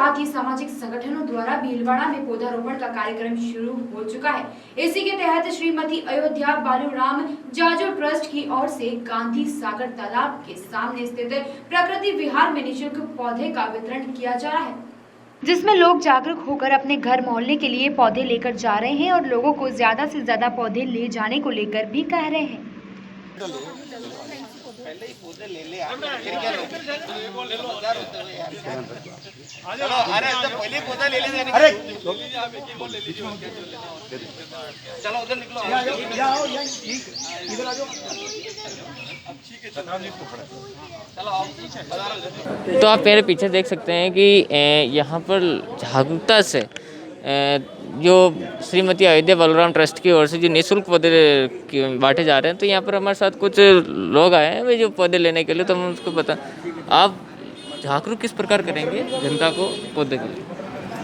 साथ ही सामाजिक संगठनों द्वारा भीलवाड़ा में पौधारोपण का कार्यक्रम शुरू हो चुका है। इसी के तहत श्रीमती अयोध्या बालूराम जाजू ट्रस्ट की ओर से गांधी सागर तालाब के सामने स्थित प्रकृति विहार में निःशुल्क पौधे का वितरण किया जा रहा है, जिसमें लोग जागरूक होकर अपने घर मोहल्ले के लिए पौधे लेकर जा रहे हैं और लोगों को ज्यादा से ज्यादा पौधे ले जाने को लेकर भी कह रहे हैं। पहले ही पौधे ले ले फिर क्या लो चलो अरे तो पहले पौधा ले ले अरे चलो उधर निकलो इधर आ जाओ तो आप मेरे पीछे देख सकते हैं कि यहाँ पर जागरूकता से जो श्रीमती अयोध्या बालूराम ट्रस्ट की ओर से जो निःशुल्क पौधे बांटे जा रहे हैं, तो यहाँ पर हमारे साथ कुछ लोग आए हैं वे जो पौधे लेने के लिए। तो हम उसको बता, आप जागरूक किस प्रकार करेंगे जनता को पौधे के लिए?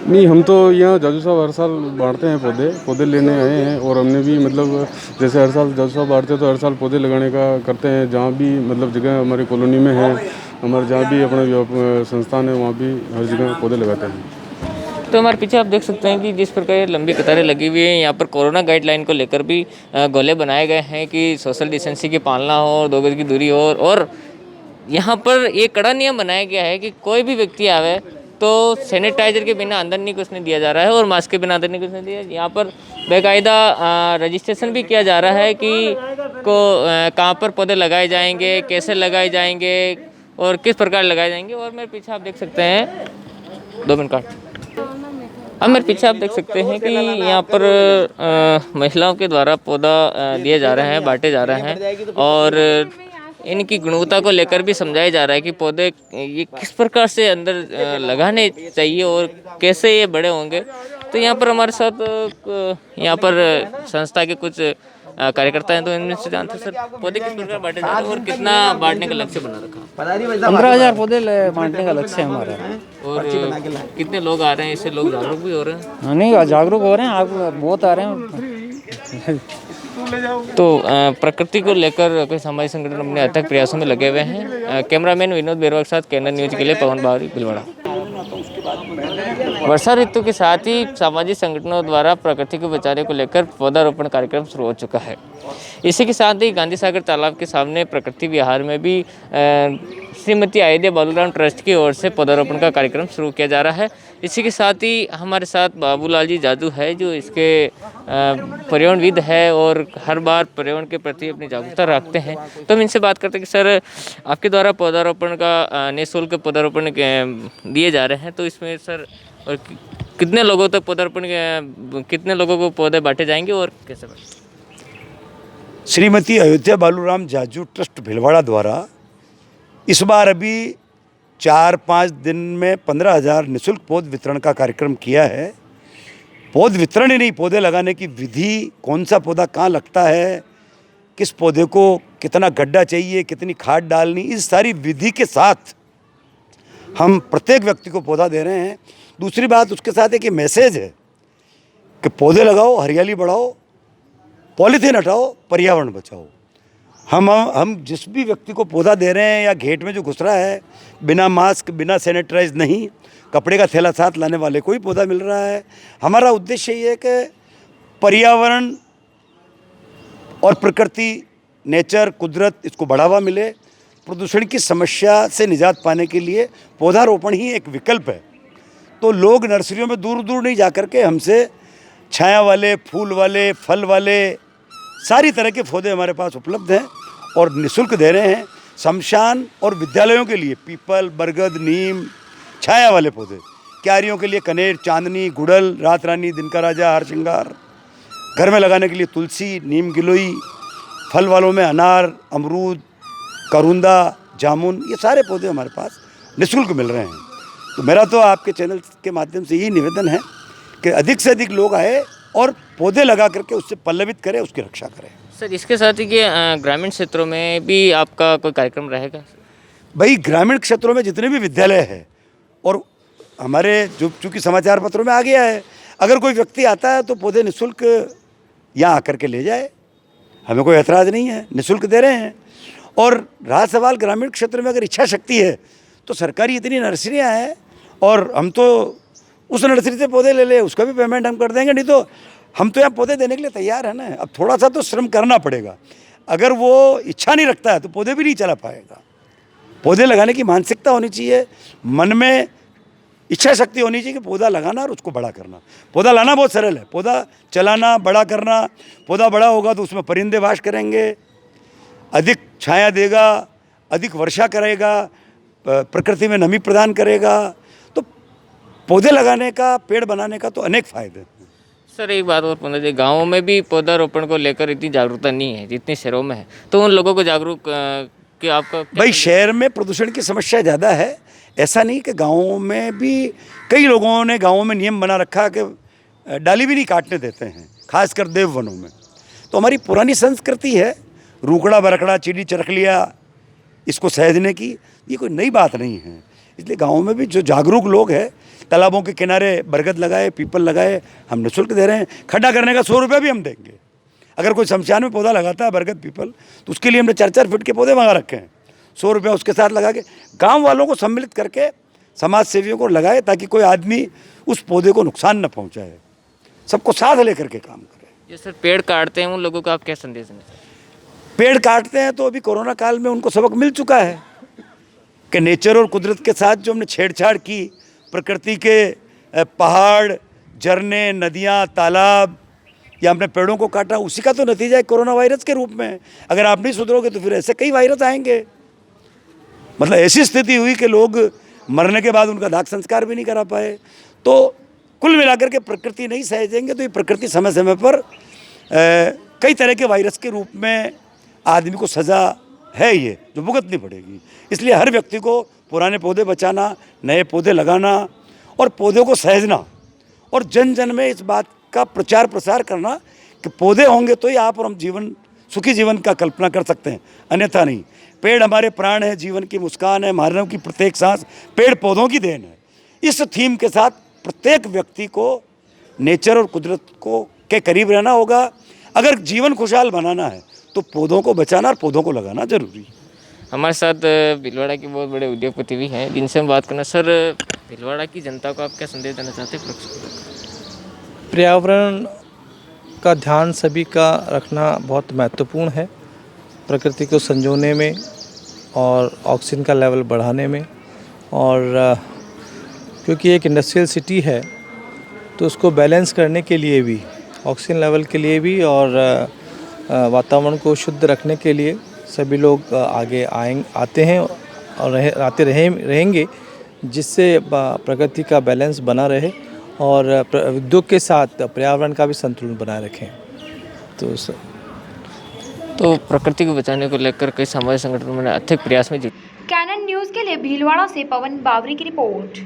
नहीं, हम तो यहाँ जाजू साहब हर साल बांटते हैं, पौधे लेने आए हैं और हमने भी मतलब जैसे हर साल जाजू साहब बांटते हैं तो हर साल पौधे लगाने का करते हैं। जहाँ भी मतलब जगह हमारी कॉलोनी में है, हमारे जहाँ भी अपना संस्थान है वहाँ भी हर जगह पौधे लगाते हैं। तो हमारे पीछे आप देख सकते हैं कि जिस प्रकार लंबी कतारें लगी हुई हैं, यहाँ पर कोरोना गाइडलाइन को लेकर भी गोले बनाए गए हैं कि सोशल डिस्टेंसिंग की पालना हो, 2 गज की दूरी हो। और यहाँ पर एक कड़ा नियम बनाया गया है कि कोई भी व्यक्ति आवे तो सैनिटाइजर के बिना अंदर नहीं घुसने दिया जा रहा है और मास्क के बिना अंदर नहीं घुसने दिया। यहाँ पर बेकायदा रजिस्ट्रेशन भी किया जा रहा है कि कहाँ पर पौधे लगाए जाएंगे, कैसे लगाए जाएंगे और किस प्रकार लगाए जाएंगे। और मेरे पीछे आप देख सकते हैं 2 मिनट काट अब मेरे पीछे आप देख सकते हैं कि यहाँ पर महिलाओं के द्वारा पौधा दिए जा रहे हैं, बांटे जा रहे हैं और इनकी गुणवत्ता को लेकर भी समझाया जा रहा है कि पौधे ये किस प्रकार से अंदर लगाने चाहिए और कैसे ये बड़े होंगे। तो यहाँ पर हमारे साथ यहाँ पर संस्था के कुछ कार्यकर्ता हैं, तो इनमें से जानते हैं सर पौधे किस प्रकार बांटे जा रहे हैं और कितना बांटने का लक्ष्य बना रखा? 15,000 पौधे बांटने का लक्ष्य है हमारा। और कितने लोग आ रहे हैं, इससे लोग जागरूक भी हो रहे हैं? नहीं, जागरूक हो रहे हैं, आप बहुत आ रहे हैं। तो प्रकृति को लेकर कोई सामाजिक संगठन अपने अथक प्रयासों में लगे हुए हैं। कैमरामैन विनोद बेरवा के साथ कैनन न्यूज के लिए पवन बावरी, भीलवाड़ा। वर्षा ऋतु के साथ ही सामाजिक संगठनों द्वारा प्रकृति को बचाने को लेकर पौधारोपण कार्यक्रम शुरू हो चुका है। इसी के साथ ही गांधी सागर तालाब के सामने प्रकृति विहार में भी श्रीमती अयोध्या बालूराम ट्रस्ट की ओर से पौधारोपण का कार्यक्रम शुरू किया जा रहा है। इसी के साथ ही हमारे साथ बाबूलाल जी जाजू है जो इसके पर्यावरणविद है और हर बार पर्यावरण के प्रति अपनी जागरूकता रखते हैं। तो हम इनसे बात करते हैं कि सर आपके द्वारा पौधारोपण का निःशुल्क पौधारोपण दिए जा रहे हैं, तो इसमें सर और कितने लोगों तक पौधारोपण कितने लोगों को पौधे बांटे जाएंगे और कैसे बांटे? श्रीमती अयोध्या बालूराम जाजू ट्रस्ट भीलवाड़ा द्वारा इस बार अभी 4-5 दिन में 15,000 निःशुल्क पौध वितरण का कार्यक्रम किया है। पौध वितरण ही नहीं, पौधे लगाने की विधि, कौन सा पौधा कहाँ लगता है, किस पौधे को कितना गड्ढा चाहिए, कितनी खाद डालनी, इस सारी विधि के साथ हम प्रत्येक व्यक्ति को पौधा दे रहे हैं। दूसरी बात उसके साथ एक मैसेज है कि पौधे लगाओ, हरियाली बढ़ाओ, पॉलीथीन हटाओ, पर्यावरण बचाओ। हम जिस भी व्यक्ति को पौधा दे रहे हैं या घेट में जो घुस रहा है, बिना मास्क, बिना सैनिटाइज नहीं, कपड़े का थैला साथ लाने वाले को ही पौधा मिल रहा है। हमारा उद्देश्य ये है कि पर्यावरण और प्रकृति, नेचर, कुदरत, इसको बढ़ावा मिले। प्रदूषण की समस्या से निजात पाने के लिए पौधारोपण ही एक विकल्प है। तो लोग नर्सरियों में दूर दूर नहीं जा कर के हमसे छाया वाले, फूल वाले, फल वाले सारी तरह के पौधे हमारे पास उपलब्ध हैं और निःशुल्क दे रहे हैं। शमशान और विद्यालयों के लिए पीपल, बरगद, नीम, छाया वाले पौधे, क्यारियों के लिए कनेर, चांदनी, गुड़ल, रात रानी, दिन का राजा, हरसिंगार, घर में लगाने के लिए तुलसी, नीम गिलोई, फल वालों में अनार, अमरूद, करुंदा, जामुन, ये सारे पौधे हमारे पास निःशुल्क मिल रहे हैं। तो मेरा तो आपके चैनल के माध्यम से यही निवेदन है कि अधिक से अधिक लोग आए और पौधे लगा करके उससे पल्लवित करें, उसकी रक्षा करें। सर इसके साथ ही कि ग्रामीण क्षेत्रों में भी आपका कोई कार्यक्रम रहेगा? भाई ग्रामीण क्षेत्रों में जितने भी विद्यालय हैं और हमारे जो चूँकि समाचार पत्रों में आ गया है, अगर कोई व्यक्ति आता है तो पौधे निःशुल्क यहाँ आकर के ले जाए, हमें कोई ऐतराज़ नहीं है, निःशुल्क दे रहे हैं। और रहा सवाल ग्रामीण क्षेत्र में अगर इच्छा शक्ति है तो सरकारी इतनी नर्सरियाँ हैं और हम तो उस नर्सरी से पौधे ले ले, उसका भी पेमेंट हम कर देंगे, नहीं तो हम तो यहाँ पौधे देने के लिए तैयार है ना। अब थोड़ा सा तो श्रम करना पड़ेगा, अगर वो इच्छा नहीं रखता है तो पौधे भी नहीं चला पाएगा। पौधे लगाने की मानसिकता होनी चाहिए, मन में इच्छा शक्ति होनी चाहिए कि पौधा लगाना और उसको बड़ा करना। पौधा लाना बहुत सरल है, पौधा चलाना, बड़ा करना। पौधा बड़ा होगा तो उसमें परिंदे वास करेंगे, अधिक छाया देगा, अधिक वर्षा करेगा, प्रकृति में नमी प्रदान करेगा। तो पौधे लगाने का, पेड़ बनाने का तो अनेक फायदे हैं। सर एक बात और पूछना चाहिए, गाँव में भी पौधारोपण को लेकर इतनी जागरूकता नहीं है जितनी शहरों में है, तो उन लोगों को जागरूक कि आपका भाई शहर में प्रदूषण की समस्या ज़्यादा है, ऐसा नहीं कि गाँवों में भी कई लोगों ने गाँवों में नियम बना रखा कि डाली भी नहीं काटने देते हैं, खासकर देव वनों में। तो हमारी पुरानी संस्कृति है रूखड़ा बरखड़ा चिड़ी चरखलिया इसको सहेजने की, ये कोई नई बात नहीं है। इसलिए गाँव में भी जो जागरूक लोग हैं, तालाबों के किनारे बरगद लगाए, पीपल लगाए, हम निःशुल्क दे रहे हैं। खड्डा करने का 100 रुपये भी हम देंगे। अगर कोई शमशान में पौधा लगाता है बरगद पीपल, तो उसके लिए हमने 4-4 फीट के पौधे मंगा रखे हैं, 100 रुपया उसके साथ लगा के गाँव वालों को सम्मिलित करके समाज सेवियों को लगाए, ताकि कोई आदमी उस पौधे को नुकसान न पहुँचाए, सबको साथ लेकर के काम करे। जो सर पेड़ काटते हैं उन लोगों को आप क्या संदेश देना चाहते हैं? पेड़ काटते हैं तो अभी कोरोना काल में उनको सबक मिल चुका है कि नेचर और कुदरत के साथ जो हमने छेड़छाड़ की, प्रकृति के पहाड़, झरने, नदियाँ, तालाब, या हमने पेड़ों को काटा, उसी का तो नतीजा है कोरोना वायरस के रूप में। अगर आप नहीं सुधरोगे तो फिर ऐसे कई वायरस आएंगे। मतलब ऐसी स्थिति हुई कि लोग मरने के बाद उनका दाह संस्कार भी नहीं करा पाए। तो कुल मिलाकर के प्रकृति नहीं सहेजेंगे तो ये प्रकृति समय समय पर कई तरह के वायरस के रूप में आदमी को सज़ा है ये जो भुगतनी पड़ेगी। इसलिए हर व्यक्ति को पुराने पौधे बचाना, नए पौधे लगाना और पौधों को सहेजना, और जन जन में इस बात का प्रचार प्रसार करना कि पौधे होंगे तो ही आप और हम सुखी जीवन का कल्पना कर सकते हैं, अन्यथा नहीं। पेड़ हमारे प्राण है, जीवन की मुस्कान है, मानव की प्रत्येक सांस पेड़ पौधों की देन है। इस थीम के साथ प्रत्येक व्यक्ति को नेचर और कुदरत को के करीब रहना होगा। अगर जीवन खुशहाल बनाना है तो पौधों को बचाना और पौधों को लगाना जरूरी है। हमारे साथ भीलवाड़ा के बहुत बड़े उद्योगपति भी हैं जिनसे हम बात करना। सर भीलवाड़ा की जनता को आप क्या संदेश देना चाहते हैं? पर्यावरण का ध्यान सभी का रखना बहुत महत्वपूर्ण है, प्रकृति को संजोने में और ऑक्सीजन का लेवल बढ़ाने में। और क्योंकि एक इंडस्ट्रियल सिटी है तो उसको बैलेंस करने के लिए भी, ऑक्सीजन लेवल के लिए भी और वातावरण को शुद्ध रखने के लिए सभी लोग आगे आते हैं और रहेंगे, जिससे प्रकृति का बैलेंस बना रहे और उद्योग के साथ पर्यावरण का भी संतुलन बनाए रखें। तो प्रकृति को बचाने को लेकर कई सामाजिक संगठनों ने आर्थिक प्रयास में जुटे। कैनन न्यूज़ के लिए भीलवाड़ा से पवन बावरी की रिपोर्ट।